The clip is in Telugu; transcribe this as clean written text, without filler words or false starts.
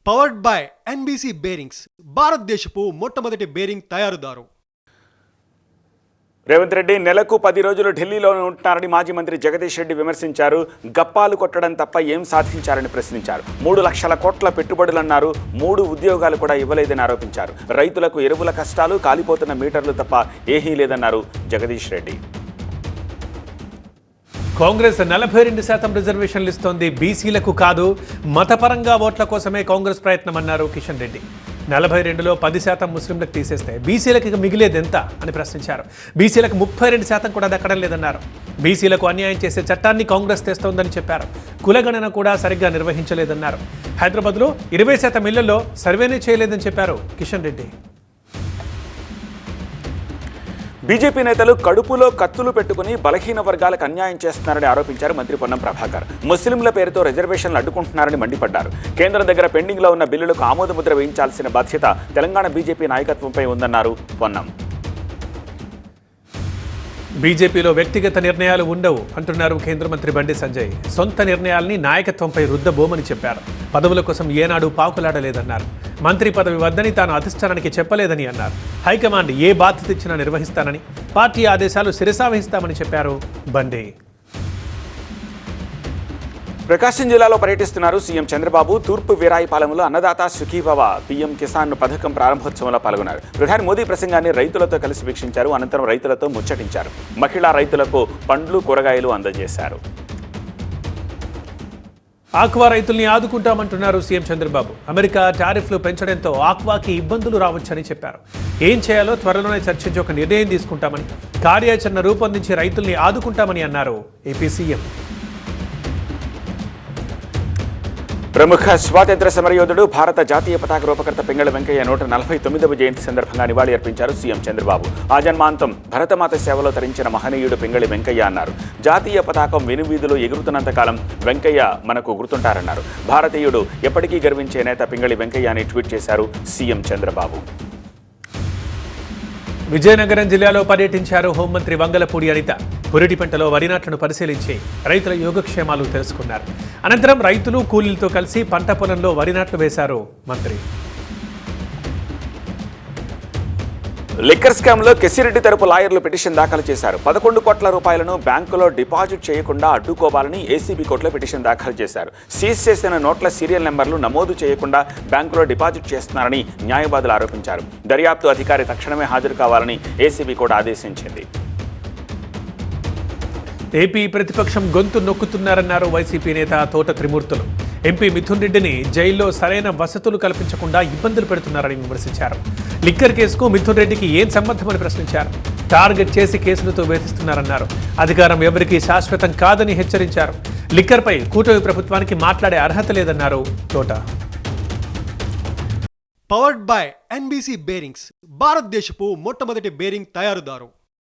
పవర్డ్ బై ఎన్బీసీ బేరింగ్స్, భారతదేశపు మొట్టమొదటి బేరింగ్ తయారుదారు. రేవంత్ రెడ్డి నెలకు 10 రోజులు ఢిల్లీలోనే ఉంటున్నారని మాజీ మంత్రి జగదీష్ రెడ్డి విమర్శించారు. గప్పాలు కొట్టడం తప్ప ఏం సాధించారని ప్రశ్నించారు. 3 లక్షల కోట్ల పెట్టుబడులన్నారు. 3 ఉద్యోగాలు కూడా ఇవ్వలేదని ఆరోపించారు. రైతులకు ఎరువుల కష్టాలు, కాలిపోతున్న మీటర్లు తప్ప ఏమీ లేదన్నారు జగదీష్ రెడ్డి. కాంగ్రెస్ 42% రిజర్వేషన్లు ఇస్తోంది, బీసీలకు కాదు, మతపరంగా ఓట్ల కోసమే కాంగ్రెస్ ప్రయత్నం అన్నారు కిషన్ రెడ్డి. 42లో 10% ముస్లింలకు తీసేస్తే బీసీలకు ఇక మిగిలేది ఎంత అని ప్రశ్నించారు. బీసీలకు 32% కూడా దక్కడం లేదన్నారు. బీసీలకు అన్యాయం చేసే చట్టాన్ని కాంగ్రెస్ తెస్తోందని చెప్పారు. కులగణన కూడా సరిగ్గా నిర్వహించలేదన్నారు. హైదరాబాద్లో 20% ఇళ్లలో సర్వేనే చేయలేదని చెప్పారు కిషన్ రెడ్డి. బీజేపీ నేతలు కడుపులో కత్తులు పెట్టుకుని బలహీన వర్గాలకు అన్యాయం చేస్తున్నారని ఆరోపించారు మంత్రి పొన్నం ప్రభాకర్. ముస్లింల పేరుతో రిజర్వేషన్లు అడ్డుకుంటున్నారని మండిపడ్డారు. కేంద్రం దగ్గర పెండింగ్లో ఉన్న బిల్లులకు ఆమోదముద్ర వేయించాల్సిన బాధ్యత తెలంగాణ బీజేపీ నాయకత్వంపై ఉందన్నారు పొన్నం. బీజేపీలో వ్యక్తిగత నిర్ణయాలు ఉండవు అంటున్నారు కేంద్ర మంత్రి బండి సంజయ్. సొంత నిర్ణయాల్ని నాయకత్వంపై రుద్దబోమని చెప్పారు. పదవుల కోసం ఏనాడు పాకులాడలేదన్నారు. మంత్రి పదవి వద్దని తాను అధిష్టానానికి చెప్పలేదని అన్నారు. హైకమాండ్ ఏ బాధ్యత ఇచ్చినా నిర్వహిస్తానని, పార్టీ ఆదేశాలు శిరసావహిస్తామని చెప్పారు బండి. ప్రకాశం జిల్లాలో పర్యటిస్తున్నారు సీఎం చంద్రబాబు. తూర్పు వీరాయిపాలెంలో అన్నదాత సుఖీభవ పీఎం కిసాన్ పథకం ప్రారంభోత్సవంలో పాల్గొన్నారు. ప్రధాని మోదీ ప్రసంగాన్ని రైతులతో కలిసి వీక్షించారు. అనంతరం రైతులతో ముచ్చటించారు. మహిళా రైతులకు పండ్లు, కూరగాయలు అందజేశారు. ఆక్వా రైతుల్ని ఆదుకుంటామంటున్నారు సీఎం చంద్రబాబు. అమెరికా టారిఫ్లు పెంచడంతో ఆక్వాకి ఇబ్బందులు రావచ్చని చెప్పారు. ఏం చేయాలో త్వరలోనే చర్చించి ఒక నిర్ణయం తీసుకుంటామని, కార్యాచరణ రూపొందించి రైతుల్ని ఆదుకుంటామని అన్నారు ఏపీ సీఎం. ప్రముఖ స్వాతంత్ర సమరయోధుడు, భారత జాతీయ పతాక రూపకర్త పింగళి వెంకయ్య 149వ జయంతి సందర్భంగా నివాళి అర్పించారు సీఎం చంద్రబాబు. ఆజన్మాంతం భరతమాత సేవలో తరించిన మహనీయుడు పింగళి వెంకయ్య అన్నారు. జాతీయ పతాకం వెనువీధిలో ఎగురుతున్నంతకాలం వెంకయ్య మనకు గుర్తుంటారన్నారు. భారతీయుడు ఎప్పటికీ గర్వించే నేత పింగళి వెంకయ్య అని ట్వీట్ చేశారు సీఎం చంద్రబాబు. విజయనగరం జిల్లాలో పర్యటించారు హోంమంత్రి వంగలపూడి అనిత. పురిటిపంటలో వరి నాట్లను పరిశీలించి రైతుల యోగక్షేమాలు తెలుసుకున్నారు. అనంతరం రైతులు, కూలీలతో కలిసి పంట పొలంలో వరి నాట్లు వేశారు మంత్రి. లిక్కర్ స్కామ్లో కెసిరెడ్డి తరపు లాయర్లు పిటిషన్ దాఖలు చేశారు. 11 కోట్ల రూపాయలను బ్యాంకులో డిపాజిట్ చేయకుండా అడ్డుకోవాలని ఏసీబీ కోర్టులో పిటిషన్ దాఖలు చేశారు. సీజ్ చేసిన నోట్ల సీరియల్ నెంబర్లు నమోదు చేయకుండా బ్యాంకులో డిపాజిట్ చేస్తున్నారని న్యాయవాదులు ఆరోపించారు. దర్యాప్తు అధికారి తక్షణమే హాజరు కావాలని ఏసీబీ కూడా ఆదేశించింది. ఏపీ ప్రతిపక్షం గొంతు నొక్కుతున్నారన్నారు వైసీపీ నేత తోట త్రిమూర్తులు. ఎంపీ మిథున్ రెడ్డిని జైల్లో సరైన వసతులు కల్పించకుండా ఇబ్బందులు పెడుతున్నారని విమర్శించారు. లిక్కర్ కేసుకు మిథున్ రెడ్డికి ఏం సంబంధమని ప్రశ్నించారు. టార్గెట్ చేసి కేసులతో వేధిస్తున్నారన్నారు. అధికారం ఎవరికీ శాశ్వతం కాదని హెచ్చరించారు. లిక్కర్పై కూటమి ప్రభుత్వానికి మాట్లాడే అర్హత లేదన్నారు తోట. పవర్డ్ బై ఎన్బీసీ బేరింగ్స్, భారతదేశపు మొట్టమొదటి బేరింగ్ తయారుదారు.